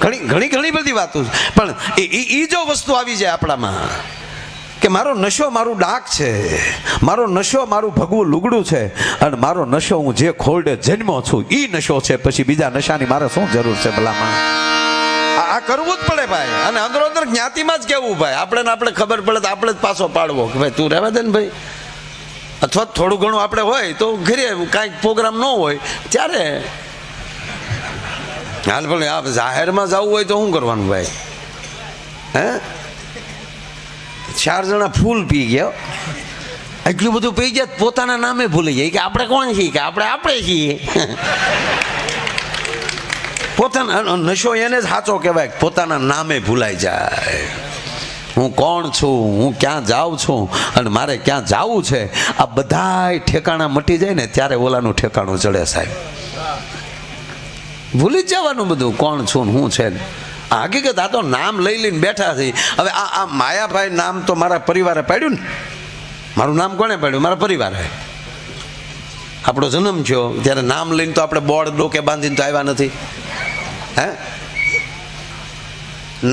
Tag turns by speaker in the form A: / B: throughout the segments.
A: ઘણી ઘણી બધી વાતો છે. પણ એ જો વસ્તુ આવી જાય આપણામાં કે મારો નશો મારું ડાક છે, મારો નશો મારું ભગવું લુગડું છે, અને મારો નશો હું જે ખોરડે જન્મો છું એ નશો છે, પછી બીજા નશાની મારે શું જરૂર છે ભલામાં? આ કરવું જ પડે ભાઈ. અને અંદરો અંદર જ્ઞાતિમાં જ કહેવું ભાઈ. આપણે ખબર પડે તો આપણે જ પાછો પાડવો કે ભાઈ તું રહેવા દે ને ભાઈ. અથવા થોડું ઘણું આપણે હોય તો ઘરે કાંઈક પ્રોગ્રામ ન હોય ત્યારે હાલ ભલે આ જાહેરમાં જવું હોય તો શું કરવાનું ભાઈ? હે 4 જણા ફૂલ પી ગયા, એટલું બધું પી ગયા પોતાના નામે ભૂલી જાય કે આપણે કોણ છીએ, કે આપણે છીએ. પોતાના નશો એને જ સાચો કહેવાય, પોતાના નામે ભૂલાઈ જાય. હું કોણ છું, હું ક્યાં જાઉં છું અને મારે ક્યાં જવું છે, આ બધાય ઠેકાણા મટી જાય ને ત્યારે ઓલાનું ઠેકાણું ચડે સાહેબ. ભૂલી જ જવાનું બધું કોણ છું ને શું છે. હકીકત આ તો નામ લઈ લઈને બેઠા છે. હવે આ માયાભાઈ નામ તો મારા પરિવારે પાડ્યું ને. મારું નામ કોણે પાડ્યું? મારા પરિવારે. આપણો જન્મ થયો ત્યારે નામ લઈને તો આપણે બોર્ડ ડોકે બાંધીને તો આવ્યા નથી. હે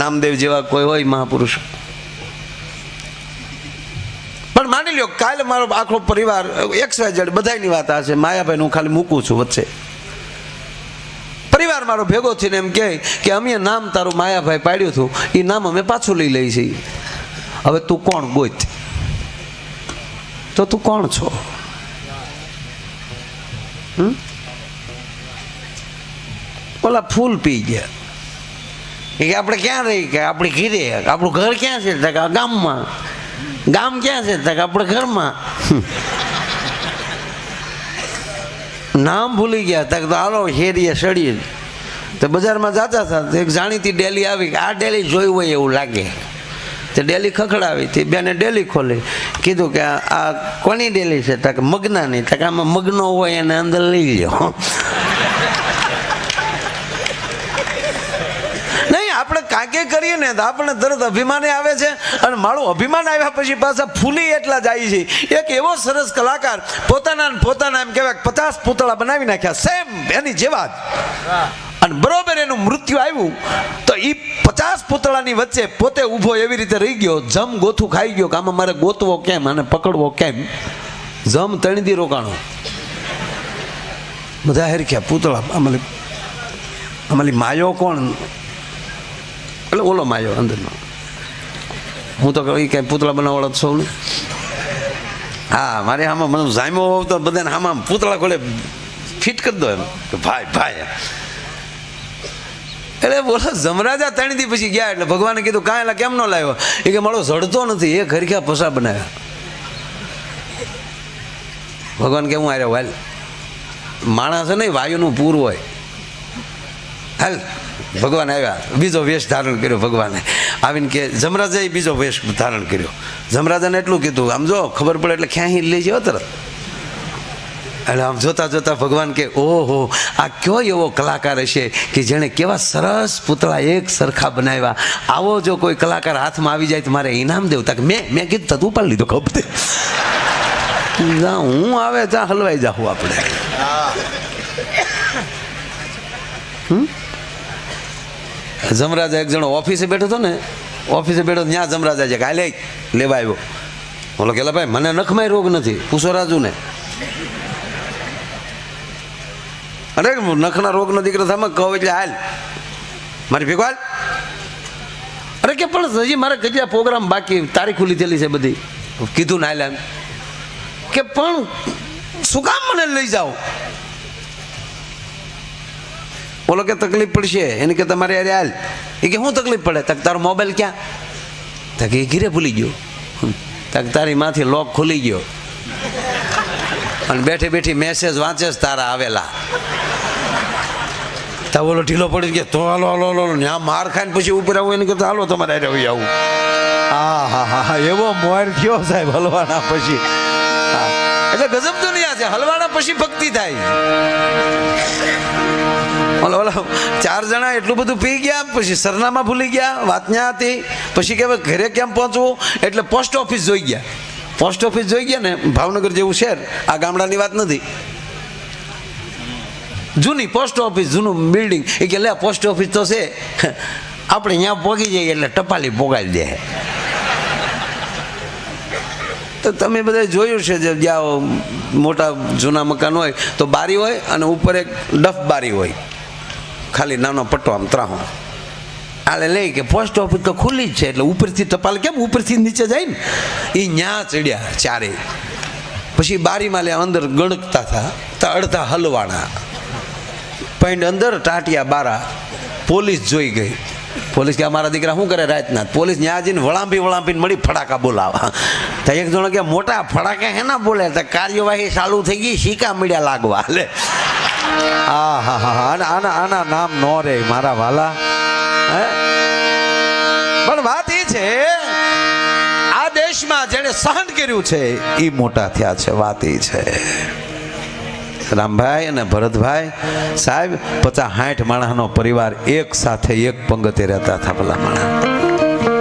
A: નામદેવ જેવા કોઈ હોય મહાપુરુષ. પણ માની લ્યો કાલે મારો આખો પરિવાર XYZ બધાની વાત આ છે. માયાભાઈ હું ખાલી મૂકું છું વચ્ચે. પરિવાર મારો ભેગો થઈને એમ કહે કે અમે નામ તારું માયાભાઈ પાડ્યું હતું, એ નામ અમે પાછું લઈ લઈએ છીએ. હવે તું કોણ ગોત? તો તું કોણ છો? ઓલા ફૂલ પી ગયા કે આપણે ક્યાં રહી, કે આપણે ઘીરે, આપણું ઘર ક્યાં છે, ગામમાં. ગામ ક્યાં છે, આપણે ઘરમાં. નામ ભૂલી ગયા તક તો હાલો હેરીએ સડીએ તો બજારમાં જતા હતા. એક જાણીતી ડેલી આવી કે આ ડેલી જોયું હોય એવું લાગે. તે ડેલી ખખડાવી તે બેને ડેલી ખોલી. કીધું કે આ કોની ડેલી છે? તક મગનાની. તક આમાં મગનો હોય એને અંદર લઈ લ્યો. નહીં આપણે કાંકે કરીએ ને તો આપણને તરત અભિમાન આવે છે. અને મારું અભિમાન આવ્યા પછી પાછા ફૂલી એટલા જાય છે. એક એવો સરસ કલાકાર પોતાના એમ કહેવાય 50 પૂતળા બનાવી નાખ્યા સેમ એની જેવા જ. અને બરોબર એનું મૃત્યુ આવ્યું તો એ 50 પૂતળાની વચ્ચે પોતે ઊભો એવી રીતે રહી ગયો. જમ ગોથું ખાઈ ગયો કે આમાં મારે ગોતવો કેમ અને પકડવો કેમ. જમ 3 દી રોકાણો. બધા હેરખ્યા પૂતળા. અમારી માયો કોણ? એટલે ઓલો માયો અંદરનો. હું તો કઈ કઈ પૂતળા બનાવવાળો છો ને. હા મારે આમાં મને જામ્યો હોવ તો બધાને આમાં પૂતળા ખોલે ફિટ કરી દો એમ કે ભાઈ. એટલે બોલો જમરાજા 3 દી પછી ગયા એટલે ભગવાને કીધું કાંઈ એટલે કેમ ન લાવ્યો? એ કે મારો જડતો નથી. એ ઘરખ્યા પસા બનાવ્યા. ભગવાન કે હું આવ્યો હાલ. માણસ નહીં વાયુનું પૂર હોય. હાલ ભગવાન આવ્યા. બીજો વેશ ધારણ કર્યો ભગવાને. આવીને કે જમરાજાએ બીજો વેશ ધારણ કર્યો. જમરાજાને એટલું કીધું આમ જો ખબર પડે એટલે ક્યાંય લઈ જાઓ તરત. એટલે આમ જોતા જોતા ભગવાન કે ઓહો આ કયો એવો કલાકાર હશે કે જેણે કેવા સરસ પૂતળા એક સરખા બનાવ્યા. આવો જો કોઈ કલાકાર હાથમાં આવી જાય તો મારે ઇનામ દેવું. તક મેં કીધું તું ઉપાડી લીધો ખબર. હું આવે ત્યાં હલવાઈ જાઉં આપણે. જમરાજા એક જણો ઓફિસે બેઠો હતો ને. ઓફિસે બેઠો ત્યાં જમરાજા છે કાલે લેવા આવ્યો. બોલો કે ભાઈ મને નખમાં રોગ નથી, પૂછો રાજુને. અરે નખના રોગનો દીકરો તમે કહો એટલે હાલ મારી ભેગો હાલ. અરે કે પણ હજી મારે કેટલા પ્રોગ્રામ બાકી, તારીખો લીધેલી છે બધી. કીધું ના હાલ એમ કે પણ શું કામ મને લઈ જાઓ? બોલો કે તકલીફ પડશે. એને કે તમારે યાર હાલ. એ કે શું તકલીફ પડે? તક તારો મોબાઈલ ક્યાં? તક એ ઘીરે ભૂલી ગયો. તક તારી માંથી લોક ખુલી ગયો અને બેઠી બેઠી મેસેજ વાંચે તારા આવેલા. તા બોલો ઢીલો પડી ગયા તો હાલો ત્યાં માર ખાઈને પછી ઉપર આવું. એને કહેતા હાલો તમારે આવી આવું. હા એવો મોર થયો સાહેબ હલવાના પછી. એટલે ગજબ દુનિયા છે. હલવાના પછી ભક્તિ થાય. ઓલા 4 જણા એટલું બધું પી ગયા પછી સરનામા ભૂલી ગયા. વાત ન્યા હતી. પછી કે ઘરે કેમ પહોંચવું એટલે પોસ્ટ ઓફિસ જોઈ ગયા. પોસ્ટ ઓફિસ જોઈ ગયા ને ભાવનગર જેવું શહેર. આ ગામડાની વાત નથી. જૂની પોસ્ટ ઓફિસ, જૂનું બિલ્ડિંગ. એ કે લે પોસ્ટ ઓફિસ તો છે, આપણે ત્યાં પોગી જઈએ એટલે ટપાલી પોગાડી દે. તો તમે બધા જોયું છે જે જ્યાં મોટા જૂના મકાન હોય તો બારી હોય અને ઉપર એક ડફ બારી હોય, ખાલી નાનો પટ્ટો આમ ત્રાહો. આલે લઈ કે પોસ્ટ ઓફિસ તો ખુલ્લી જ છે એટલે ઉપરથી ટપાલ કેમ ઉપરથી નીચે જાય ને, એ ન્યા ચડ્યા ચારે. પછી બારીમાં લે અંદર ગણકતા હતા તો અડધા હલવાણા પૈંડ અંદર ટાટિયા બારા. પોલીસ જોઈ ગઈ. પોલીસ કે અમારા દીકરા શું કરે રાતના? પોલીસ ન્યા જઈને વળાંપીને મળી ફટાકા બોલાવા. તો એક જણો કે મોટા ફટાકા હેના બોલે? તો કાર્યવાહી ચાલુ થઈ ગઈ, સિક્કા મીડિયા લાગવા. લે હા હા હા, આના નામ નો રે મારા વાલા. પણ વાત એ છે આ દેશમાં જેને સહન કર્યું છે એ મોટા થયા છે. વાત એ છે રામભાઈ અને ભરતભાઈ સાહેબ 50-60 માણસનો પરિવાર એક સાથે એક પંગતે રહેતા હતા. ભલા માણસ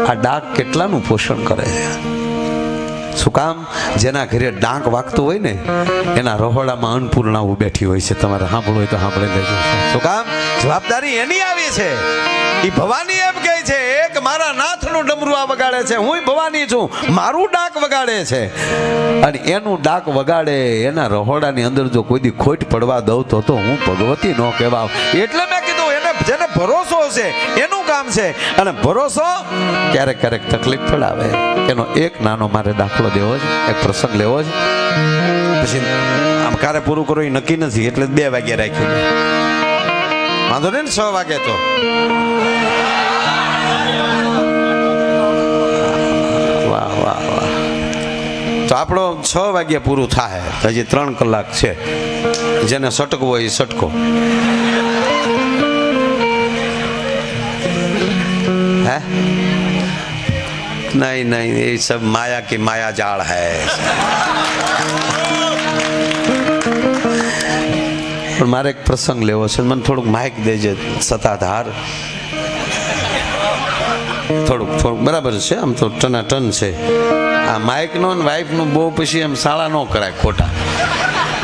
A: આ ડાક કેટલાનું પોષણ કરે છે. શું કામ? જેના ઘરે ડાંક વાગતું હોય ને એના રહોડામાં અન્નપૂર્ણાઓ બેઠી હોય છે. તમારે સાંભળવું હોય તો સાંભળી લેજો. શું કામ? જવાબદારી એની આવી છે. એ ભવાની એમ કહે છે એક મારા નાથનું ડમરું આ વગાડે છે, હું ભવાની છું, મારું ડાક વગાડે છે. અને એનું ડાક વગાડે એના રહોડાની અંદર જો કોઈ દી ખોટ પડવા દઉં તો હું ભગવતી નો કહેવાવ. એટલે મેં કીધું એને જેને ભરોસો છે એનું કામ છે. અને ભરોસો ક્યારેક ક્યારેક તકલીફ પડાવે. એનો એક નાનો મારે દાખલો દેવો છે, એક પ્રસંગ લેવો છે. પછી આમ કારે પૂરું કરવું એ નક્કી નથી એટલે 2 વાગ્યા રાખ્યું. વાંધો નહીં ને 6 વાગે તો વાહ વાહ વાહ. તો આપણો 6 વાગ્યા પૂરું થાય, હજી 3 કલાક છે. જેને સટકવો હોય એ સટકો. હે नहीं नहीं, ये सब माया की माया जाल है. પણ મારે એક પ્રસંગ લેવો છે. મને થોડુંક માઇક દેજે સતાધાર. થોડુંક બરાબર છે. આમ તો ટનાટન છે આ માઇકનો ને વાઇફનું બહુ પછી એમ શાળા ન કરાય ખોટા.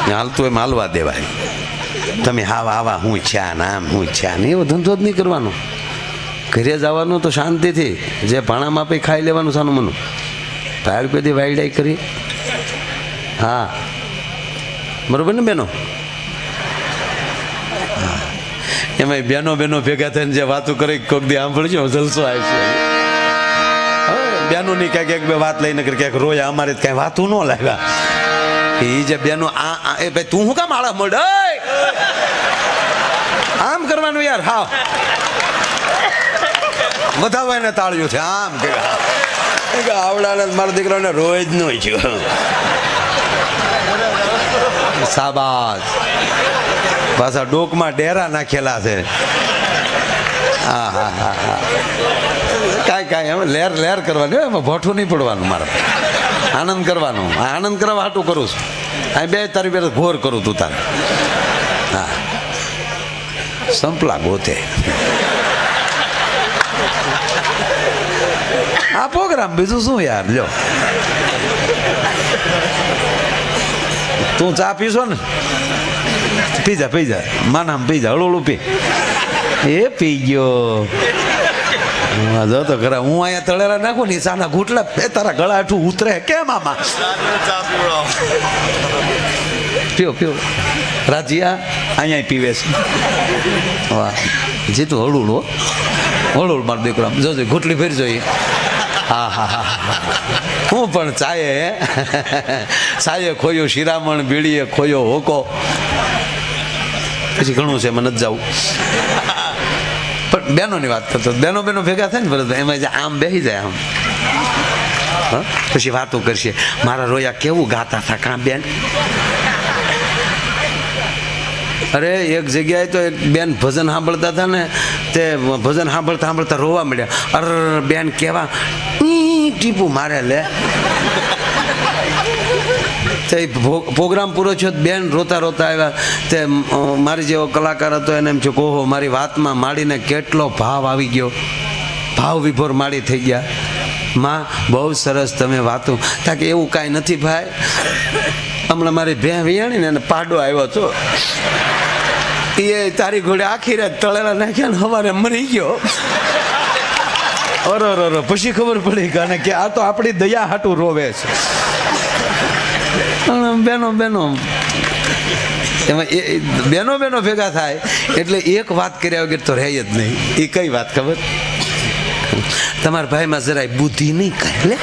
A: હાલતું એમ હાલવા દેવાય. તમે આવા હું છ્યા ને આમ હું છ્યા ને એવો ધંધો જ નહીં કરવાનો. ઘરે જવાનું તો શાંતિથી જે ભાણામાં આપી ખાઈ લેવાનું સાનું મનું. ભાઈ કદી વાયડાઈ કરી. હા બરોબર ને બેનો? એમાં બેનો ભેગા થઈને જે વાતો કરી કોક દી સાંભળજો જલસો આવશે. બેનો ની ક્યાંક 1-2 વાત લઈને ક્યાંક રોયા. અમારે કઈ વાતું ન લાગ્યા. એ જે બેનો એ ભાઈ તું શું કામ આળા મોડ આમ કરવાનું યાર. હા વધાવાય ને તાળ્યું છે આમ કે આવડાને મારા દીકરાને રોજ નો છું. શાબાશ. પાછા ડોકમાં ડેરા નાખેલા છે. હા હા હા હા. કાંઈ એમ લેર કરવાની હોય, એમાં ભોઠું નહીં પડવાનું. મારે આનંદ કરવાનો. આનંદ કરવા હાટું કરું છું. આ 2 તારી 2 ઘોર કરું તું તારે. હા સંપલા ગોતે આ પ્રોગ્રામ. બીજું શું યાર? લ્યો તું ચા પીશો ને? પી જા માનામ પી જા. હળું પી. એ પી ગયો. જો તો ખરા હું અહીંયા તળેલા નાખું ને ચાના ઘૂંટલા તારા ગળા આઠું ઉતરે કેમ આમાં? પીઓ રાજીયા અહીંયા પીવે છે. વાહ જીતું હળું મારો દીકરો જોજો ઘૂંટલી ફેરી જોઈએ. હા હા હા હું પણ સાયે ખોયો શિરામણ, બીડીએ ખોયો હોકો. પછી ઘણું છે મને જ જવું. પણ બેનોની વાત કરતો બેનો ભેગા થાય ને બરાબર એમાં આમ બેસી જાય આમ. પછી વાતો કરશે મારા રોયા કેવું ગાતા હતા કાં બેન. અરે એક જગ્યાએ તો એક બેન ભજન સાંભળતા હતા ને તે ભજન સાંભળતા રોવા મળ્યા. અરે બેન કેવા ટીપું મારે લે. તે પ્રોગ્રામ પૂરો થયો બેન રોતા આવ્યા. તે મારી જેવો કલાકાર હતો એને એમ છે ઓહો મારી વાતમાં માડીને કેટલો ભાવ આવી ગયો. ભાવ વિભોર માડી થઈ ગયા. માં બહુ સરસ તમે વાતો. તાકે એવું કાંઈ નથી ભાઈ. હમણાં મારી ભેં વિયાણી ને પાડો આવ્યો હતો. એ તારી ઘોડે આખી રાત તળેલા નાખ્યા ને સવારે મરી ગયો. અરે પછી ખબર પડી કે આ તો આપણી દયા હાટું રોવે છે. બેનો એમાં બેનો ભેગા થાય એટલે એક વાત કર્યા વગર તો રહે જ નહીં. એ કઈ વાત ખબર? તમારા ભાઈમાં જરાય બુદ્ધિ નહીં કાંઈ લે.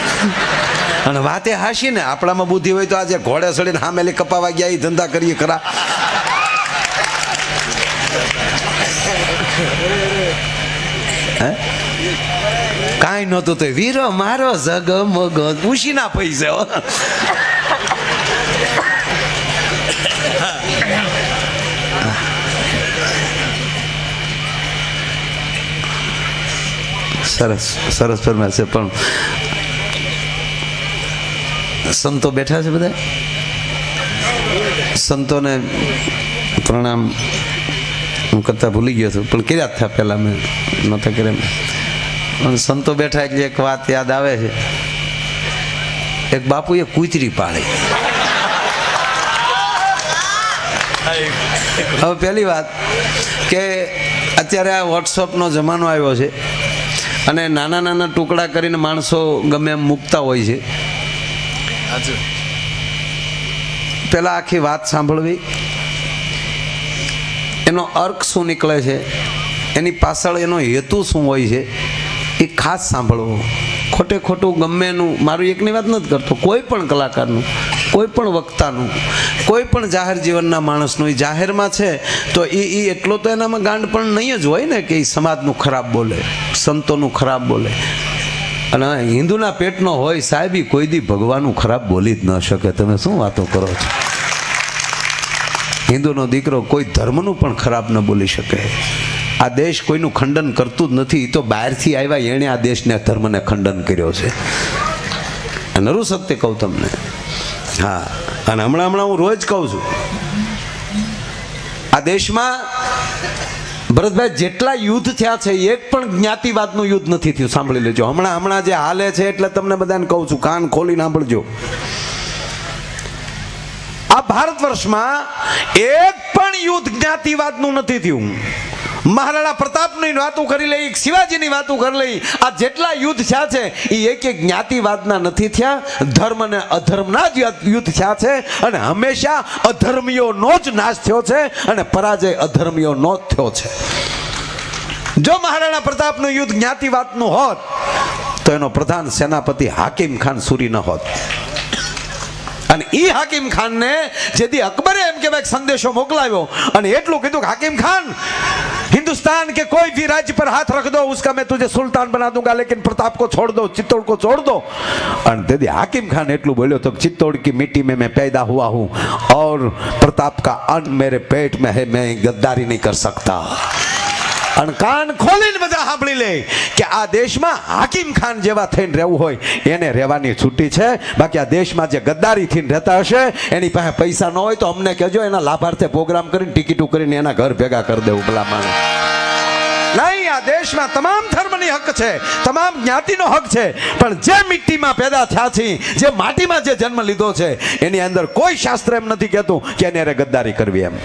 A: અને વાતે હાશી ને આપણામાં બુદ્ધિ હોય તો આજે ઘોડે સડીને સામેલી કપાવા ગયા એ ધંધા કરીએ ખરા. હે કાંઈ નહોતું તો વીરો મારો જગ મગ પૂછી ના પૈસા. સરસ ફરમાય છે. પણ સંતો બેઠા છે બધા, સંતોને પ્રણામ હું કરતા ભૂલી ગયો છું, પણ કર્યા થયા પહેલાં મેં નહોતા કર્યા. પણ સંતો બેઠા એટલે એક વાત યાદ આવે છે. એક બાપુએ કૂતરી પાળી. હવે પહેલી વાત કે અત્યારે આ વોટ્સઅપનો જમાનો આવ્યો છે અને નાના નાના ટુકડા કરીને માણસો ગમે એમ મૂકતા હોય છે. પહેલાં આખી વાત સાંભળવી, એનો અર્થ શું નીકળે છે, એની પાછળ એનો હેતુ શું હોય છે, એ ખાસ સાંભળવું. ખોટે ખોટું ગમે એનું, મારું એકની વાત નથી કરતો, કોઈ પણ કલાકારનું, કોઈ પણ વક્તાનું, કોઈ પણ જાહેર જીવનના માણસનું, એ જાહેરમાં છે તો એ એટલો તો એનામાં ગાંડ પણ નહીં જ હોય ને કે એ સમાજનું ખરાબ બોલે, સંતોનું ખરાબ બોલે. અને હિન્દુના પેટનો હોય સાહેબ, એ કોઈ દી ભગવાનનું ખરાબ બોલી જ ન શકે. તમે શું વાતો કરો છો? હિન્દુનો દીકરો કોઈ ધર્મનું પણ ખરાબ ન બોલી શકે. આ દેશ કોઈનું ખંડન કરતું જ નથી. તો બહારથી આવ્યા એણે આ દેશને, ધર્મને ખંડન કર્યો છે. નરું સત્ય કહું તમને. હા, અને હમણાં હું રોજ કહું છું, આ દેશમાં ભરતભાઈ જેટલા યુદ્ધ થયા છે એક પણ જ્ઞાતિવાદનું યુદ્ધ નથી થયું. સાંભળી લેજો. હમણાં જે હાલે છે એટલે તમને બધાને કહું છું, કાન ખોલીને સાંભળજો. આ ભારત વર્ષમાં એક પણ યુદ્ધ જ્ઞાતિવાદનું નથી થયું. મહારાણા પ્રતાપની વાતો કરી લઈ, શિવાજીની વાતો કરી લઈ, આ જેટલા યુદ્ધ થયા છે એ એક જ્ઞાતિવાદના નથી થયા, ધર્મ અને અધર્મના જ યુદ્ધ થયા છે. અને હંમેશા અધર્મીઓનો જ નાશ થયો છે અને પરાજય અધર્મીઓનો જ થયો છે. જો મહારાણા પ્રતાપનું યુદ્ધ જ્ઞાતિવાદનું હોત તો એનો પ્રધાન સેનાપતિ હાકિમ ખાન સુરી ન હોત. અને એ હાકિમ ખાનને જેથી અકબરે એમ કે સંદેશો મોકલાવ્યો અને એટલું કીધું કે હાકિમ ખાન, हिंदुस्तान के कोई भी राज्य पर हाथ रख दो, उसका मैं तुझे सुल्तान बना दूंगा, लेकिन प्रताप को छोड़ दो, चित्तौड़ को छोड़ दो. और दीदी हाकिम खान एटलू बोलो तो चित्तौड़ की मिट्टी में मैं पैदा हुआ हूं और प्रताप का अन्न मेरे पेट में है, मैं गद्दारी नहीं कर सकता. અને કાન ખોલીને બધા સાંભળી લે કે આ દેશમાં હાકિમ ખાન જેવા થઈને રહેવું હોય એને રહેવાની છૂટી છે. બાકી આ દેશમાં જે ગદ્દારી થઈને રહેતા હશે એની પાસે પૈસા ન હોય તો અમને કહેજો, એના લાભાર્થે પ્રોગ્રામ કરીને ટિકિટો કરીને એના ઘર ભેગા કરી દેવું ભલા માણસ. નહીં, આ દેશમાં તમામ ધર્મની હક છે, તમામ જ્ઞાતિનો હક છે, પણ જે મિટ્ટીમાં પેદા થયા છે, જે માટીમાં જે જન્મ લીધો છે, એની અંદર કોઈ શાસ્ત્ર એમ નથી કહેતું કે એને ગદ્દારી કરવી એમ.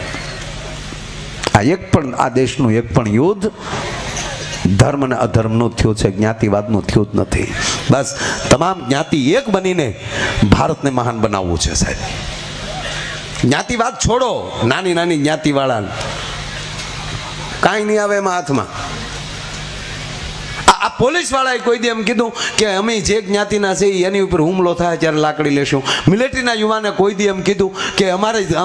A: આ એક પણ આ દેશનું એક પણ યુદ્ધ ધર્મ અને અધર્મનું થયું છે, જ્ઞાતિવાદનું થયું જ નથી. બસ તમામ જ્ઞાતિ એક બનીને ભારતને મહાન બનાવવું છે સાહેબ. જ્ઞાતિવાદ છોડો, નાની નાની જ્ઞાતિવાળા કાંઈ નહીં આવે એમાં હાથમાં. આ પોલીસ વાળાએ કોઈ દી એમ કીધું કે અમે જે જ્ઞાતિના છે એની ઉપર હુમલો થાય ત્યારે લાકડી લેશું. મિલિટરીના યુવાને કોઈ દી એમ કીધું કે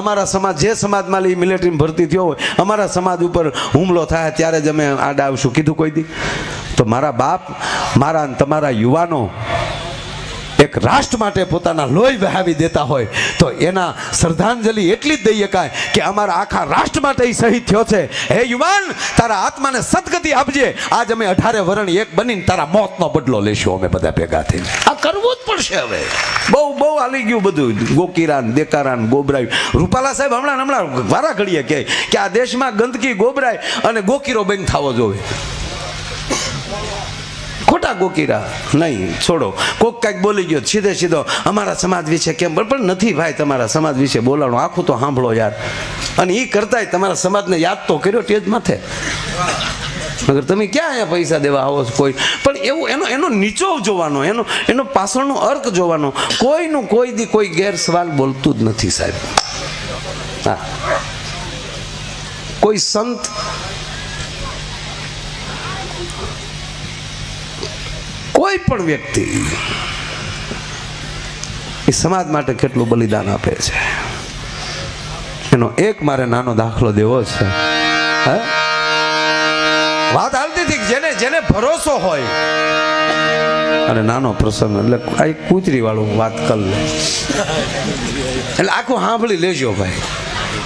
A: અમારા સમાજ જે સમાજમાં લઈ મિલિટરીમાં ભરતી થયો હોય, અમારા સમાજ ઉપર હુમલો થાય ત્યારે જ અમે આડા આવશું, કીધું કોઈ દી? તો મારા બાપ, મારા તમારા યુવાનો એક રાષ્ટ્ર માટે પોતાના લોહી વહાવી દેતા હોય તો એના શ્રદ્ધાંજલિ એટલી જ દઈ શકાય કે અમારા આખા રાષ્ટ્ર માટે એ શહીદ થયો છે. હે યુવાન, તારા આત્માને સદગતિ આપજે. આજ અમે 18 વરણ એક બનીને તારા મોતનો બદલો લેશું અમે બધા ભેગા થઈને. આ કરવું જ પડશે હવે. બહુ હાલી ગયું બધું, ગોકીરાન દેકારાન ગોબરાયું. રૂપાલા સાહેબ હમણાં વારા ઘડીએ કહે કે આ દેશમાં ગંદકી, ગોબરાય અને ગોકીરો બંધ થવો જોઈએ. ખોટા ગોકીરા નહીં, છોડો. કોક કાંઈક બોલી ગયો સીધે સીધો અમારા સમાજ વિશે કેમ, પણ નથી ભાઈ તમારા સમાજ વિશે બોલાણું, આખું તો સાંભળો યાર. અને એ કરતાંય તમારા સમાજને યાદ તો કર્યો તેજ માથે. મગર તમે ક્યાં અહીંયા પૈસા દેવા આવો છો કોઈ, પણ એવું એનો નીચો જોવાનો, એનો પાછળનો અર્ક જોવાનો. કોઈનું કોઈ દી કોઈ ગેરસવાલ બોલતું જ નથી સાહેબ. હા, કોઈ સંત કોઈ પણ વ્યક્તિ એ સમાજ માટે કેટલું બલિદાન આપે છે એનો એક મારે નાનો દાખલો દેવો છે. હા, વાત હાલતી હતી જેને જેને ભરોસો હોય, અને નાનો પ્રસંગ એટલે આ કૂતરી વાળું વાત કર લે એટલે આખું સાંભળી લેજો ભાઈ.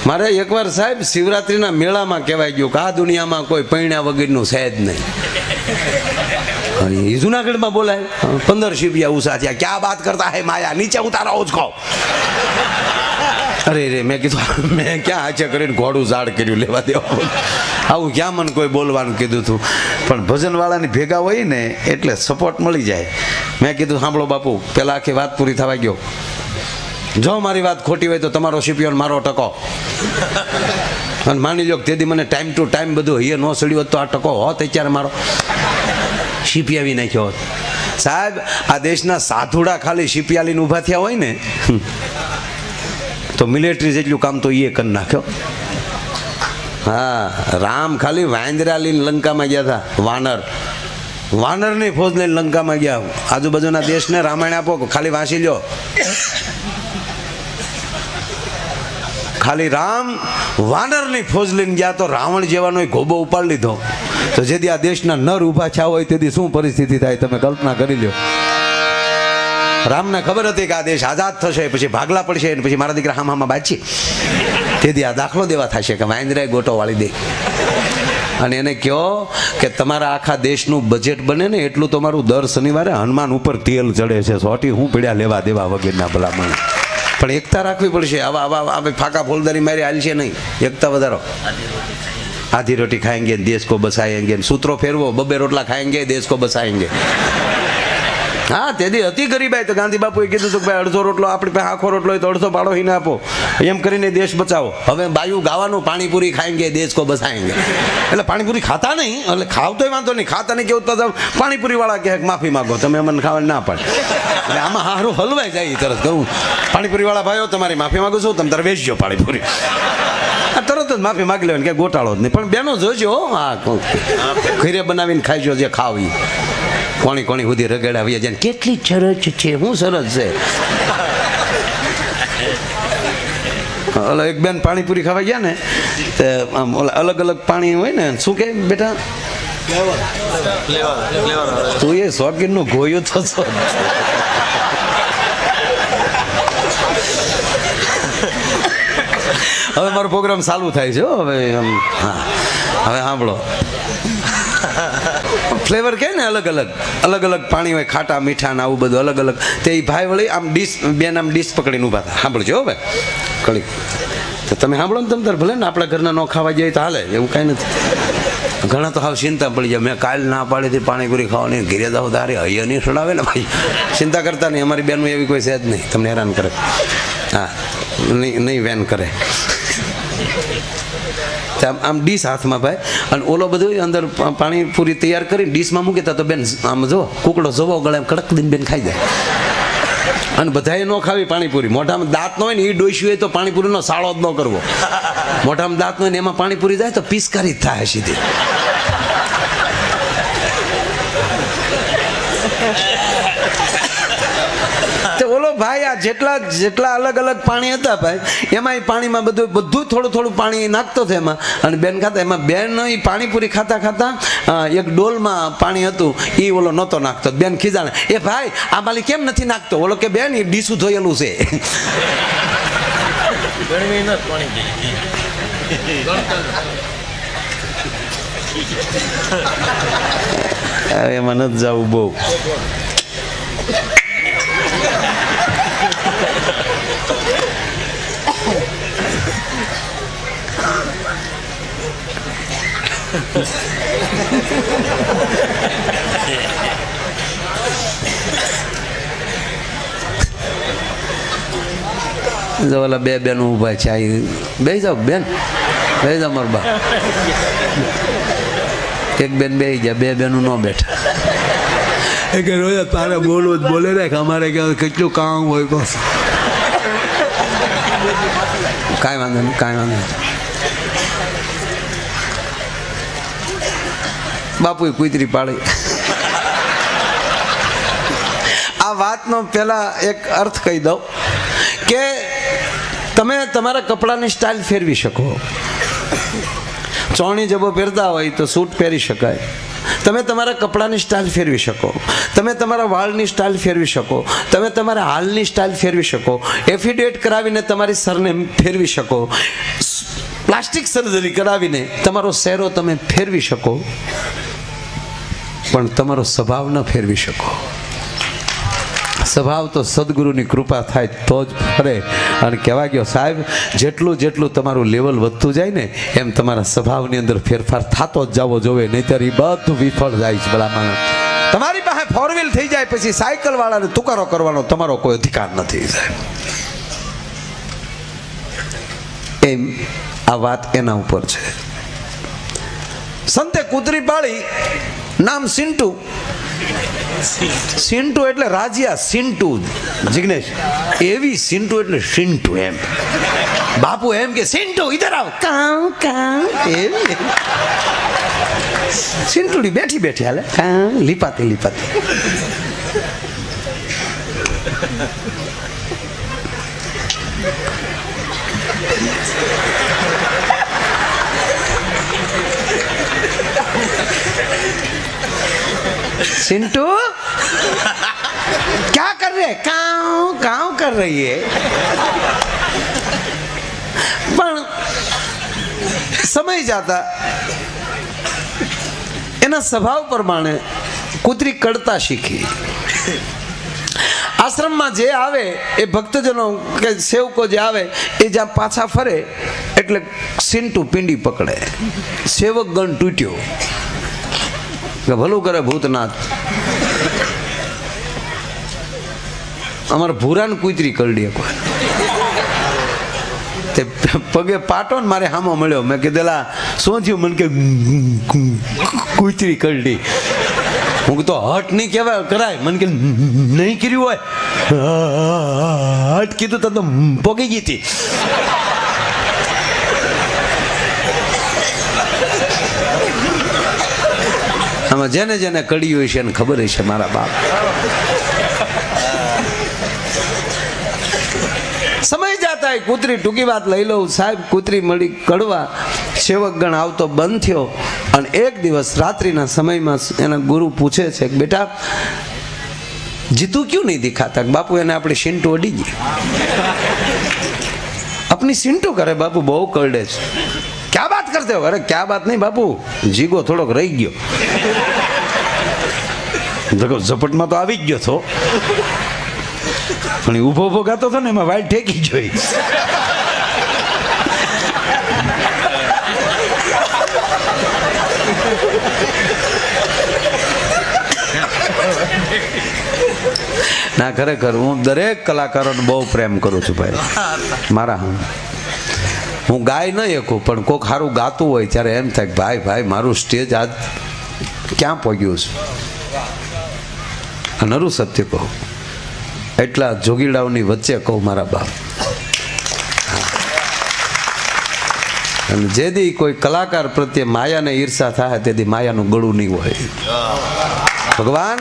A: મારે એકવાર સાહેબ શિવરાત્રીના મેળામાં કહેવાય ગયું કે આ દુનિયામાં કોઈ પૈણ્યા વગરનું છે જ નહીં. જુનાગઢમાં બોલાય 15 શિપિયા ઉષા થયા, ક્યાં વાત કરતા હે માયા, નીચે ઉતારો ઉચકો. અરે રે, મેં કીધું મેં ક્યાં હાચે કરીને ઘોડું ઝાડ કર્યું, લેવા દેવા આવું ક્યાં મને કોઈ બોલવાનું કીધું હતું. પણ ભજનવાળાની ભેગા હોય ને એટલે સપોર્ટ મળી જાય. મેં કીધું સાંભળો બાપુ, પહેલાં આખી વાત પૂરી થવા ગયો, જો મારી વાત ખોટી હોય તો તમારો શિપિયો મારો ટકો. અને માની લો કે તેથી મને ટાઈમ ટુ ટાઈમ બધું અહીંયા ન સડ્યું હોત તો આ ટકો હોત અત્યારે મારો શિપિયાવી નાખ્યો હોત. સાહેબ આ દેશના સાધુડા ખાલી શિપિયાલીને ઊભા થયા હોય ને તો મિલિટરી જેટલું કામ તો એ કરી નાખ્યો. હા, રામ ખાલી વાંદરા લઈને લંકામાં ગયા હતા, વાનરની ફોજ લઈને લંકામાં ગયા. આજુબાજુના દેશને રામાયણ આપો, ખાલી વાંચી લ્યો. ખાલી રામ વાનરની ફોજ લઈને ગયા તો રાવણ જેવાનો ગોબો ઉપાડી લીધો. તો જેથી આ દેશના નર ઊભા થયા હોય તેથી શું પરિસ્થિતિ થાય તમે કલ્પના કરી લ્યો. રામને ખબર હતી કે આ દેશ આઝાદ થશે, પછી ભાગલા પડશે, અને પછી મારા દીકરા હામાં બાજી, તેથી આ દાખલો દેવા થશે કે વાંદરાએ ગોટો વાળી દે. અને એને કહો કે તમારા આખા દેશનું બજેટ બને ને એટલું તમારું દર શનિવારે હનુમાન ઉપર તેલ ચડે છે, સોટી હું પીડ્યા લેવા દેવા વગેરેના ભલામણ. પણ એકતા રાખવી પડશે. આવા ફાકા ફોલદારી મારી હાલ છે નહીં, એકતા વધારો. आधी रोटी खाएंगे देश को बसाएंगे, सूत्रों फेरवो, बब्बे रोटला खाएंगे देश को बसाएंगे. हाँ, तेदी अति गरीबाई तो गांधी बापुए कीधुं तो भाई अड़धो रोटलो आपणी पासे आखो रोटलो तो अड़धो पाड़ो हीने आपो, एम करीने देश बचावो. हवे बायु गावानुं पाणीपुरी खाएंगे देश को बसाएंगे. એટલે પાણીપુરી ખાતા નહીં, એટલે ખાવતોય વાંધો નહીં, ખાતા નહીં કેવું તો પાણીપુરી વાળા કહે માફી માંગો, તમે અમને ખાવા ના પાડે. એટલે આમાં હારું હલવાઈ જાય તરત. કહું પાણીપુરી વાળા ભાઈઓ તમારી માફી માંગુ છું, તમે તારે વેચજો પાણીપુરી. તરત જ માફી માગી લેવાની કે ગોટાળો જ નહીં. પણ બેનો જોજો, હા ઘરે બનાવીને ખાઈજો જે ખાવ એ. કોણી કોણી સુધી રગડાવીએ જાય, કેટલી સરસ છે, શું સરસ છે. ઓલા એક બેન પાણીપુરી ખાવા ગયા ને તે આમ ઓલા અલગ અલગ પાણી હોય ને, શું કે બેટા તું એ શોખીનનું ગોયું તો છો. હવે મારો પ્રોગ્રામ ચાલુ થાય છે હવે. હા, હવે સાંભળો. ફ્લેવર કહે ને અલગ અલગ પાણી હોય, ખાટા મીઠા ને આવું બધું અલગ અલગ. તે એ ભાઈ વળી આમ ડીશ, બેન આમ ડીશ પકડીને ઊભા હતા. સાંભળજો હવે કડી તો તમે સાંભળો ને, તમે તાર ભલે ને આપણા ઘરના ન ખાવા જાય તો હાલે, એવું કાંઈ નથી. ઘણા તો હાવ ચિંતા પડી જાય, મેં કાલ ના પાડી હતી પાણીપુરી ખાવાની, ઘેરે જાવ તારે અહીંયા નહીં સડાવે ને ભાઈ. ચિંતા કરતા નહીં, અમારી બેનનું એવી કોઈ છે જ નહીં તમને હેરાન કરે. હા, નહીં વેન કરે. આમ ડીશ હાથમાં ભાઈ, અને ઓલો બધું અંદર પાણીપુરી તૈયાર કરી ડીશમાં મૂકી તો બેન આમ જો કુકડો જવો ગળે એમ કડક દીને બેન ખાઈ જાય. અને બધાએ ન ખાવી પાણીપુરી. મોઢામાં દાંત ન હોય ને એ ડોસ્યું હોય તો પાણીપુરીનો સાળો જ ન કરવો. મોઢામાં દાંત ન હોય ને એમાં પાણીપુરી જાય તો પિસ્કારી જ થાય સીધી. ઓલો ભાઈ આ જેટલા અલગ અલગ પાણી હતા ભાઈ, એમાં પાણીમાં બધું થોડું પાણી નાખતો હતો એમાં. અને બેન ખાતા એમાં બેન એ પાણીપુરી ખાતા એક ડોલમાં પાણી હતું એ ઓલો નહોતો નાખતો. બેન ખીજાણે, એ ભાઈ આ માલી કેમ નથી નાખતો? ઓલો કે બેન એ ડીશું ધોયેલું છે. એમાં નથી જવું બહુ. જો ઓલા બે બેનો ઊભા છે, આ બે જાઓ બેન, બે જાઓ મારા બા. એક બેન બે ગયા, બે બેનું ન બેઠા. એ કે રોજ તારે બોલવું જ બોલે ને, અમારે કેટલું કામ હોય. બસ કાંઈ વાંધો નહીં, કાંઈ વાંધો નહીં. બાપુએ કૂતરી પાડી. આ વાતનો પહેલા એક અર્થ કહી દઉં કે તમે તમારા કપડાની સ્ટાઇલ ફેરવી શકો. ચોણી જબો પહેરતા હોય તો સૂટ પહેરી શકાય. તમે તમારા કપડાની સ્ટાઇલ ફેરવી શકો, તમે તમારા વાળની સ્ટાઇલ ફેરવી શકો, તમે તમારા હાલની સ્ટાઇલ ફેરવી શકો, એફિડેવિટ કરાવીને તમારી સરનેમ ફેરવી શકો, પ્લાસ્ટિક સર્જરી કરાવીને તમારો ચહેરો તમે ફેરવી શકો, પણ તમારો સ્વભાવ ન ફેરવી શકો. સ્વભાવ તો સદગુરુની કૃપા થાય તો જ ફરે. અને કહેવા ગયો સાહેબ, જેટલું જેટલું તમારું લેવલ વધતું જાય ને એમ તમારા સ્વભાવની અંદર ફેરફાર થતો જ જવો જોવે, નહીંતર એ બધું વિફળ જાય છે. ભલામણ તમારી પાસે 4 વ્હીલ થઈ જાય પછી સાયકલ વાળાને તુકારો કરવાનો તમારો કોઈ અધિકાર નથી સાહેબ. એમ આ વાત એના ઉપર છે. સંતે કૂતરી પાળી, નામ સિન્ટુ. સિન્ટુ એટલે રાજ્યા, સિન્ટુ જિગ્નેશ, એવી સિન્ટુ એટલે સિન્ટુ એમ. બાપુ એમ કે સિન્ટુ ઇધર આવ, કામ કામ એવી સિન્ટુડી બેઠી બેઠી હાલે, કામ લીપાતી લીપાતી. सिंटू क्या कर रहे? काव काव कर रही है. પણ સમય જતા એના સ્વભાવ પ્રમાણે કૂતરી કડતા શીખી. આશ્રમમાં જે આવે એ ભક્તજનો કે સેવકો જે આવે એ જ્યાં પાછા ફરે એટલે સિન્ટુ પિંડી પકડે. સેવક ગણ તૂટ્યો કે ભલું કરે ભૂતનાથ. અમારા ભૂરાને કૂતરી કરડી કોઈ તે પગે પાટો ને મારે હામો મળ્યો. મેં કીધેલા શું થયું? મને કે કૂતરી કરડી. હું તો હટ નહીં કહેવાય કરાય. મને કે નહીં કર્યું હોય, હટ કીધું તો પોગી ગઈ હતી. આમાં જેને જેને કડી હોય છે એને ખબર છે મારા બાપ. સમય જાતા કૂતરી, ટૂંકી વાત લઈ લઉં સાહેબ, કૂતરી મળી કડવા. સેવકગણ આવતો બંધ થયો અને એક દિવસ રાત્રિના સમયમાં એના ગુરુ પૂછે છે કે બેટા જીતુ ક્यों नहीं दिखाता? બાપુ એને આપણી સિન્ટુ અડી ગઈ. अपनी सिंटू करे बापू बहु करडे છે. क्या बात करते हो? अरे क्या बात नहीं बापू, जीगो થોડોક રહી ગયો. देखो ઝપટમાં તો આવી ગયો છો, પણ ઊભો ઊભો ગાતો હતો ને એમાં વાઈટ ઠેકી જોઈ. ના ખરેખર હું દરેક કલાકારોને બહુ પ્રેમ કરું છું ભાઈ. મારા હું ગાય નહીં શકું પણ કોઈક સારું ગાતું હોય ત્યારે એમ થાય કે ભાઈ ભાઈ મારું સ્ટેજ આજ ક્યાં પહોંચ્યું છે. નરું સત્ય કહું, એટલા જોગીડાઓની વચ્ચે કહું મારા બાપ. અને જેદી કોઈ કલાકાર પ્રત્યે માયાને ઈર્ષા થાય તેથી માયાનું ગળું નહીં હોય. ભગવાન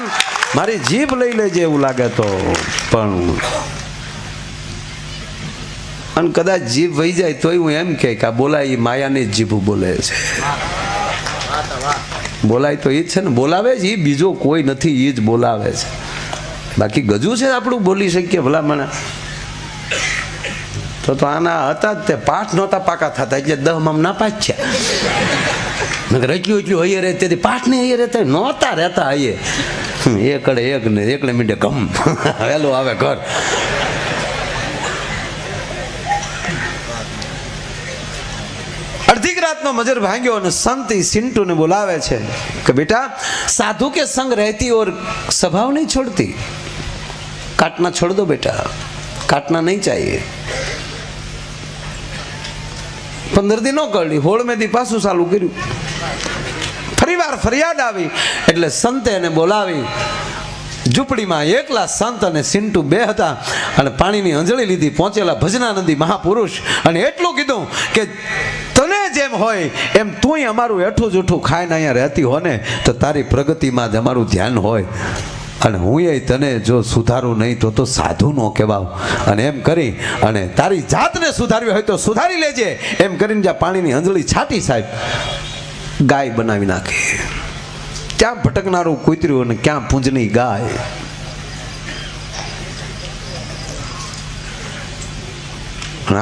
A: મારી જીભ લઈ લેજે એવું લાગે તો, પણ અને કદાચ જીભ વહી જાય તોય હું એમ કે આ બોલાય માયાની જ જીભ બોલે છે. બોલાય તો એ જ છે ને, બોલાવે જ એ, બીજો કોઈ નથી, એ જ બોલાવે છે. બાકી ગજુ છે આપણું બોલી શકીએ ભલા મને તો આના હતા જ તે પાઠ નહોતા પાકા થતા એટલે 10 ના પાઠ છે. એટલું એટલું હૈયે રહે તેથી પાઠ ને હૈયે રહેતા નહોતા રહેતા. હૈયે એકડે એક ને એકડે મીંડે કમ વહેલું આવે ઘર. અડધી રાતનો મજર ભાંગ્યો અને સંત સિન્ટू ने बुलावे છે કે बेटा साधु के संग रहती और स्वभाव नहीं छोड़ती. काटना छोड़ दो बेटा, काटना नहीं चाहिए. 15 દી ન કરડી, 16મે દી પાછું ચાલુ કર્યું. ફરીવાર ફરિયાદ આવી એટલે સંતે એને બોલાવી. ઝૂંપડીમાં એકલા સંત અને સિન્ટુ બે હતા અને પાણીની અંજળી લીધી. પહોંચેલા ભજનાનંદી મહાપુરુષ અને એટલું કીધું કે તને જેમ હોય એમ તુંય અમારું એઠું જૂઠું ખાઈને અહીંયા રહેતી હો ને તો તારી પ્રગતિમાં જ અમારું ધ્યાન હોય, અને હું એ તને જો સુધારું નહીં તો સાધુ ન કહેવાવ. અને એમ કરી અને તારી જાતને સુધારવી હોય તો સુધારી લેજે એમ કરીને જ્યાં પાણીની અંજળી છાટી સાહેબ ગાય બનાવી નાખી. ક્યાં ભટકનારું કૂતર્યું અને ક્યાં પૂંજની ગાય.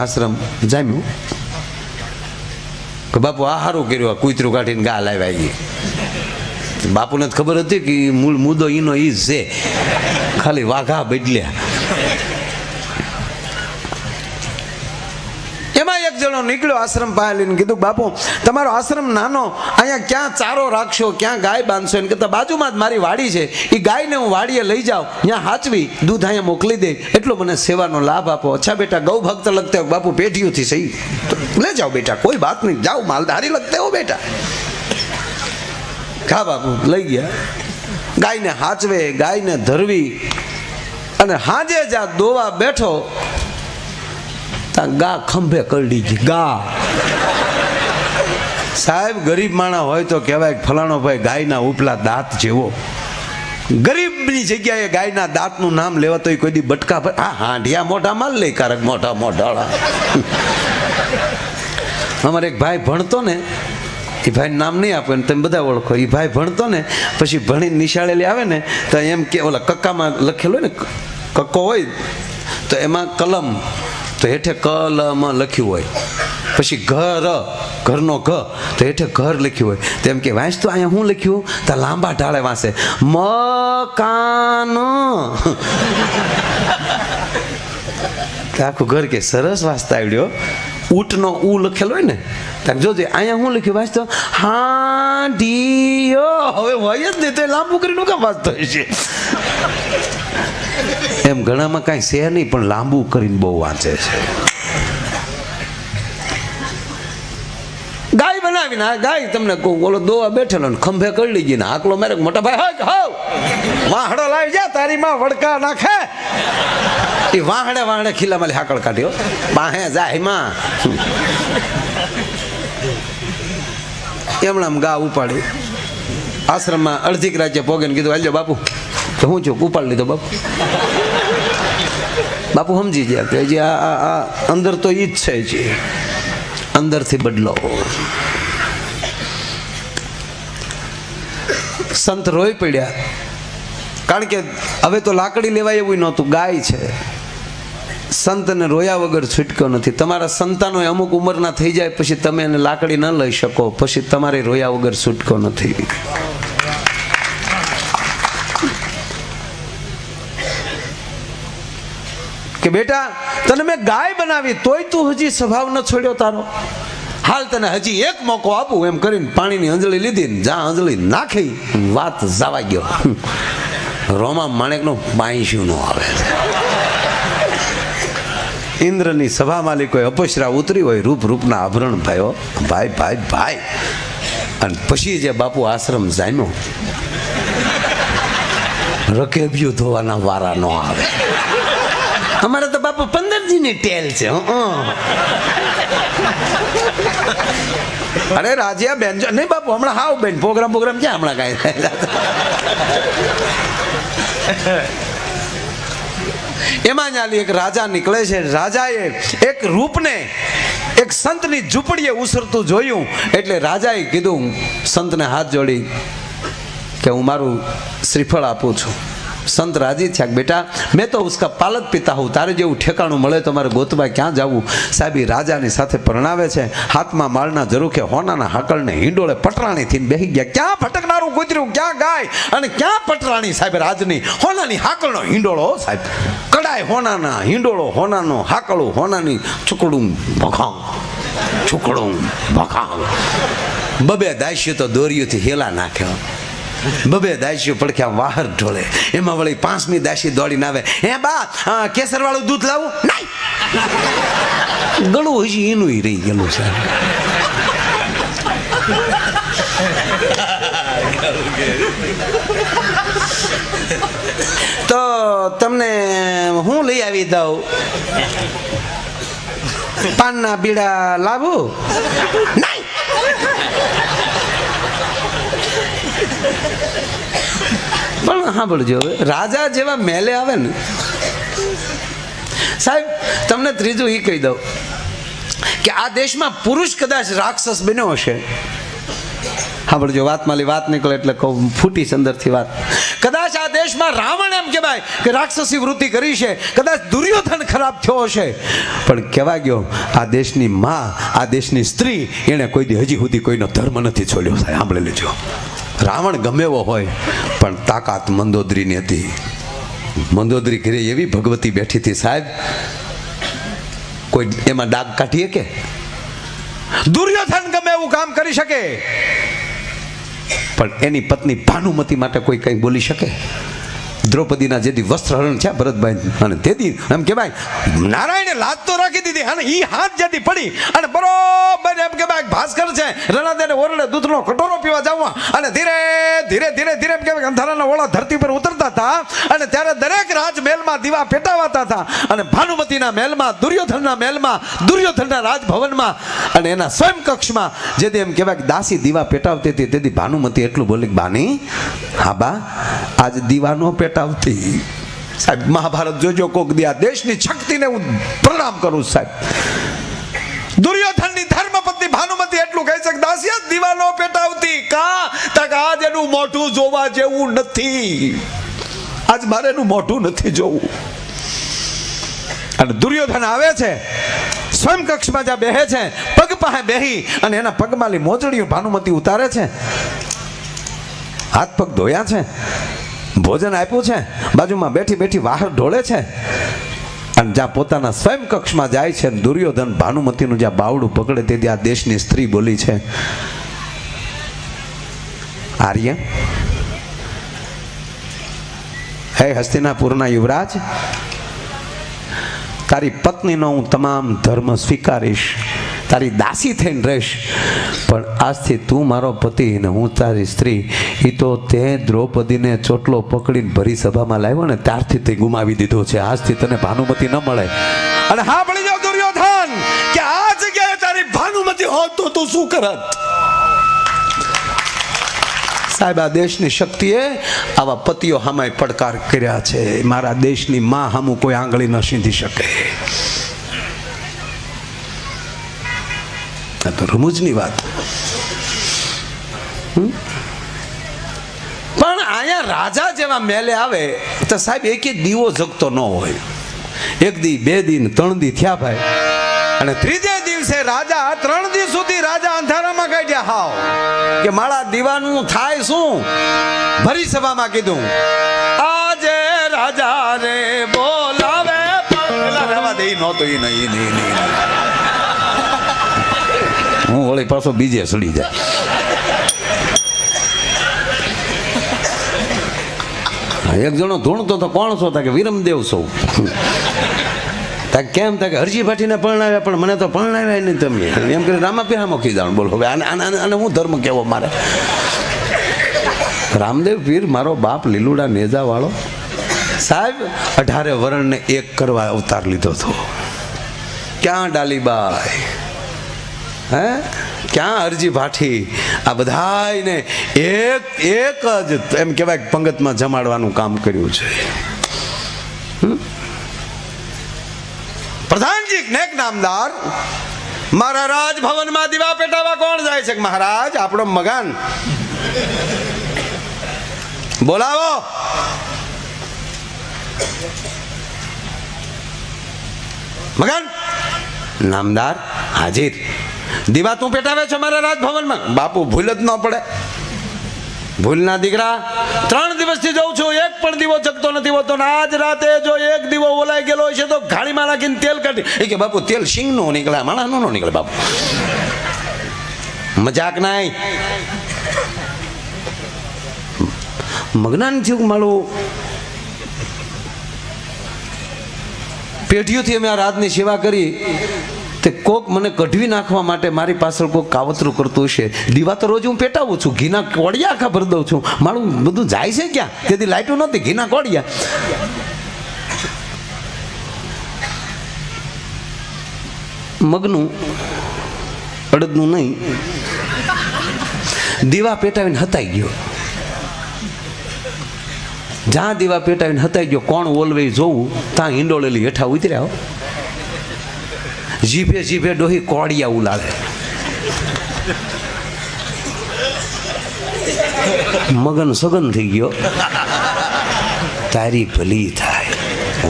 A: આશ્રમ જામ્યું કે બાપુ આ સારું કર્યું, આ કૂતરું કાઢીને ગા લાવ્યા. બાપુને જ ખબર હતી કે મૂળ મુદ્દો એનો ઈ જ છે, ખાલી વાઘા બદલ્યા. એમાં એક જણો નીકળ્યો આશ્રમ પાસે લઈને કીધું બાપુ તમારો આશ્રમ નાનો, અહીંયા ક્યાં ચારો રાખશો, ક્યાં ગાય બાંધશો? એને કહેતા બાજુમાં જ મારી વાડી છે, એ ગાયને હું વાડીએ લઈ જાઉં, ત્યાં હાચવી દૂધ અહીંયા મોકલી દે, એટલો મને સેવાનો લાભ આપો. અચ્છા બેટા ગૌ ભક્ત લગતે હો બાપુ, પેઢીઓથી સહી લે જાઓ બેટા, કોઈ બાત નહીં, જાઓ માલધારી લગતે હો બેટા. ખા બાપુ લઈ ગયા. ગાયને હાચવે, ગાયને ધરવી, અને હાજે જા દોવા બેઠો ગા ખંભે કરડી ગઈ. ગા સાહેબ ગરીબ માણા હોય તો કહેવાય ફલાણો ભાઈ ગાયના ઉપલા દાંત જેવો. ગરીબની જગ્યાએ ગાયના દાંતનું નામ લેવા તો કોઈ દી બટકા પર આ હાંડિયા મોઢા માલ લે કારક મોઢા મોઢાળા. અમારે એક ભાઈ ભણતો ને, એ ભાઈ નામ નહીં આપે ને તમે બધા ઓળખો. એ ભાઈ ભણતો ને પછી ભણી નિશાળેલી આવે ને તો એમ કે ઓલા કક્કામાં લખેલું હોય ને, કક્કો હોય તો એમાં કલમ, તો હેઠે કલમ લખ્યું હોય, પછી ઘર, ઘરનો ઘ તો હેઠે ઘર લખ્યું હોય. તો એમ કે વાંચ તો અહીંયા શું લખ્યું? તો લાંબા ઢાળે વાંચે મકાન. આખું ઘર કે સરસ વાંચતા આવડ્યો. ઊંટનો ઉ લખેલો હોય ને ત્યાં જોજે અહીંયા શું લખ્યું વાંચતો હાંડિયો. હવે હોય જ નહીં તો લાંબુ કરીને કામ વાંચતો હોય છે. એમ ઘણામાં કાંઈ છે નહીં પણ લાંબુ કરીને બહુ વાંચે છે. ગાય બનાવીને આ ગાય તમને કહું ઓલો દોવા બેઠેલો ને ખંભે કરડી ગઈ ને આકલો મેરે મોટા ભાઈ હાવ વાહડો લાવી જા તારી માં વડકા નાખે. એ વાહડે વાહડે ખીલામાં હાકળ કાઢ્યો બાહે જાય માં. એમણામ ગા ઉપાડી આશ્રમમાં અડધીક રાજ્ય પોગે ને કીધું હાલ્યો બાપુ. તો હું છું ઉપાડી લીધો બાપુ. બાપુ સમજી ગયા કે હજી આ અંદર તો ઈ જ છે, જે અંદરથી બદલો. સંત રોઈ પડ્યા, કારણ કે હવે તો લાકડી લેવાય એવું નહોતું, ગાય છે. સંતને રોયા વગર છૂટક્યો નથી. તમારા સંતાનો અમુક ઉંમરના થઈ જાય પછી તમે એને લાકડી ન લઈ શકો, પછી તમારે રોયા વગર છૂટકો નથી. કે બેટા તને મેં ગાય બનાવી તોય તું હજી સ્વભાવ ન છોડ્યો તારો. હાલ તને હજી એક મોકો આપું એમ કરીને પાણીની અંજળી લીધી ને જ્યાં અંજળી નાખી વાત જવા ગયો. રોમા માણેકનું પાંચ્યું નો આવે. ઇન્દ્રની સભા માલિકોએ અપસરા ઉતરી હોય, રૂપ રૂપના આભરણ ભાઈઓ, ભાઈ ભાઈ ભાઈ. અને પછી જે બાપુ આશ્રમ જામ્યો, રકેબિયું ધોવાના વારા ન આવે. અમારે તો બાપુ 15 ની ટેલ છે. અરે રાજ્યા બેન નહીં બાપુ હમણાં હાવ બેન પ્રોગ્રામ ક્યાં હમણાં કાંઈ થાય. એમાં ચાલી એક રાજા નીકળે છે. રાજાએ એક રૂપને એક સંતની ઝૂંપડીએ ઉસરતું જોયું એટલે રાજાએ કીધું સંતને હાથ જોડી કે હું મારું શ્રીફળ આપું છું. સંત રાજી થયા, બેટા મેં તો ઉસકા પાલક પિતા હું, તારે જેવું ઠેકાણું મળે તો મારે ગોતવા ક્યાં જવું. સાહેબ રાજાની સાથે પરણાવે છે, હાથમાં માળના ઝરૂખે હોનાના હાકળને હિંડોળે પટરાણી થઈને બેસી ગયા. ક્યાં ભટકનારું કૂતર્યું, ક્યાં ગાય અને ક્યાં પટરાણી સાહેબ રાજની હોનાની હાકળનો હિંડોળો સાહેબ, કડાય હોનાના હિંડોળો હોનાનો હાકળું હોનાની છુકડું ભખાં છુકડું ભખાં. બબે દાસ્યો તો દોરીઓથી હેલા નાખ્યો. બબે દાસીઓ પડખ્યા વાહર ઢોળે, એમાં વળી 5મી દાસી દોડીને આવે, હે બા કેસર વાળું દૂધ લાવું? નહીં, ગળું હજી એનું રહી ગયેલું છે. તો તમને હું લઈ આવી દઉં? પાનના બીડા લાવું? નહીં. પણ સાંભળજો, હવે રાજા જેવા મેલે આવે ને સાહેબ, તમને ત્રીજું એ કહી દઉં કે આ દેશમાં પુરુષ કદાચ રાક્ષસ બન્યો હશે. સાંભળજો, વાતમાં વાત નીકળે એટલે કહું, ફૂટી અંદરથી વાત. કદાચ આ દેશમાં રાવણ એમ કહેવાય કે રાક્ષસી વૃત્તિ કરી છે, કદાચ દુર્યોધન ખરાબ થયો હશે, પણ કહેવા ગયો આ દેશની માં, આ દેશની સ્ત્રી, એણે કોઈ દી હજી સુધી કોઈનો ધર્મ નથી છોડ્યો. સાહેબ સાંભળી લેજો, રાવણ ગમે એવો હોય પણ તાકાત મંદોદરીની હતી. મંદોદરી ઘરે એવી ભગવતી બેઠી હતી સાહેબ, કોઈ એમાં ડાઘ કાઢીએ કે? દુર્યોધન ગમે એવું કામ કરી શકે, પણ એની પત્ની ભાનુમતી માટે કોઈ કંઈ બોલી શકે? દ્રૌપદીના જેથી વસ્ત્રહરણ છે ભરતભાઈ, અને તેથી એમ કહેવાય નારાયણે લાત તો રાખી દીધી, અને એ હાથ જેથી પડી અને બરોબર એમ કહેવાય ભાસ્કર છે રણાદેને ઓરડે દૂધનો કટોરો પીવા જવા, અને ધીરે ધીરે ધીરે ધીરે એમ કહેવાય અંધારાના ઓળા ધરતી પર ઉતરતા હતા, અને ત્યારે દરેક રાજમહેલમાં દીવા પેટાવાતા હતા, અને ભાનુમતીના મહેલમાં, દુર્યોધનના મહેલમાં, દુર્યોધનના રાજભવનમાં અને એના સ્વયંકક્ષમાં જેથી એમ કહેવાય દાસી દીવા પેટાવતી હતી, તેથી ભાનુમતી એટલું બોલી, બાની હા બા આજ દીવાનો પેટાવતી. સાહેબ મહાભારત જોજો કોક દી, આ દેશની શક્તિને હું પ્રણામ કરું સાહેબ. દુર્યોધનની ધર્મપત્ની ભાનુમતી એટલું કહી શકે, દાસિયા દીવાનો પેટાવતી કા? તક આજ એનું મોઢું જોવા જેવું નથી, આજ મારે એનું મોઢું નથી જોવું. અને દુર્યોધન આવે છે સ્વયંકક્ષમાં જ્યાં બેહે છે, પગ પાસે બેહી અને એના પગમાંલી મોજડીઓ ભાનુમતી ઉતારે છે, હાથ પગ ધોયા છે, ભોજન આપ્યું છે, બાજુમાં બેઠી બેઠી વાહર ઢોળે છે, અને જ્યાં પોતાના સ્વયંકક્ષમાં જાય છે, દુર્યોધન ભાનુમતીનું જ્યાં બાવડું પકડે તે ત્યાં દેશની સ્ત્રી બોલી છે, આર્ય હે હસ્તિનાપુરના યુવરાજ, તારી પત્નીનો હું તમામ ધર્મ સ્વીકારીશ, તારી દાસી થઈને રહીશ, પણ આજથી તું મારો પતિ ને હું તારી સ્ત્રી. એ તો તે દ્રૌપદીને ચોટલો પકડીને ભરી સભામાં લાવ્યો ને ત્યારથી તે ગુમાવી દીધો છે, આજથી તને ભાનુમતી ન મળે. અને હા ભળી જાવ દુર્યોધન કે આ જગ્યાએ તારી ભાનુમતી હોત તો તું શું કરત? સાહેબ આ દેશની શક્તિએ આવા પતિઓ સામે પડકાર કર્યા છે, મારા દેશની માં સામું કોઈ આંગળી ન સીંધી શકે. આ તો રમૂજની વાત. પણ અહીંયા રાજા જેવા મેલે આવે તો સાહેબ એક દીવો જગતો ન હોય. એક દી, 2 દી, 3 દી થયા ભાઈ, અને ત્રીજે દિવસે રાજા 3 દિવસ સુધી રાજા અંધારામાં કાઢ્યા. હાવ કે મારા દીવાનું થાય શું? ભરી સભામાં કીધું, આજે રાજા રે બોલાવે, પેલા રહેવા દે નહોતો એ નહીં. હું વળી પાછો બીજે સડી જાય. એક જણો ધૂણતો તો કોણ છો? કે વિરમદેવ છો. કેમ? કે હરજી ભાટીને પરણાવ્યા, પણ મને તો પરણાવ્યા નહીં તમે, એમ કરી રામાપીરા મૂકી જાણ. બોલો હવે આને હું ધર્મ કેવો મારે? રામદેવ પીર મારો બાપ લીલુડા નેજા વાળો સાહેબ 18 વરણને એક કરવા અવતાર લીધો હતો. ક્યાં ડાલીબાઈ, હે ક્યાં હરજી ભાટી, આ બધાને એક જ એમ કહેવાય પંગતમાં જમાડવાનું કામ કર્યું છે. પ્રધાનજી નેક નામદાર મારા રાજભવનમાં દીવા પેટાવા કોણ જાય છે? મહારાજ આપણો મગાન બોલાવો. મગાન નામદાર હાજર. દીવા તું પેટાવે છો મારા રાજભવનમાં? બાપુ ભૂલ જ ન પડે. ભૂલના દીકરા 3 દિવસથી જઉં છું, એક પણ દીવો જગતો નથી હોતો. આજ રાતે જો એક દીવો ઓલાઈ ગયેલો છે તો ઘાણીમાં નાખીને તેલ કાઢી. એ કે બાપુ તેલ સિંગ નું નીકળે, માણસ નું નીકળે બાપુ. મજાક નહીં. મગનાન થયું કે મારું પેઢીઓથી અમે આ રાજની સેવા કરી તે કોક મને કઢવી નાખવા માટે મારી પાછળ કોક કાવતરું કરતું હશે. દીવા તો રોજ હું પેટાવું છું, ઘીના કોડિયા આખા ભરી દઉં છું, મારું બધું જાય છે ક્યાં? તેથી લાઈટો નહોતી, ઘીના કોડિયા. મગનું અડદનું નહીં, દીવા પેટાવીને હતાઈ ગયો. જ્યાં દીવા પેટાવીને હતાઈ ગયો, કોણ ઓલવે જોવું ત્યાં હિંડોળેલી હેઠા ઉતર્યા. જીભે જીભે ડોહી કોડિયા ઉલાળે. મગન સગન થઈ ગયો. તારી ભલી થાય.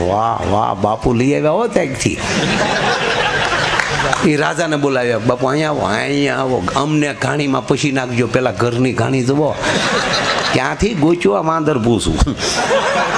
A: વાહ વાહ બાપુ લઈ આવ્યા હો ત્યાંથી. એ રાજાને બોલાવ્યા, બાપુ અહીંયા આવો, અહીંયા આવો, અમને ઘાણીમાં પછી નાખજો, પેલા ઘરની ઘાણી જવો. ક્યાંથી ગોચ્યો આ માંદર પૂછું.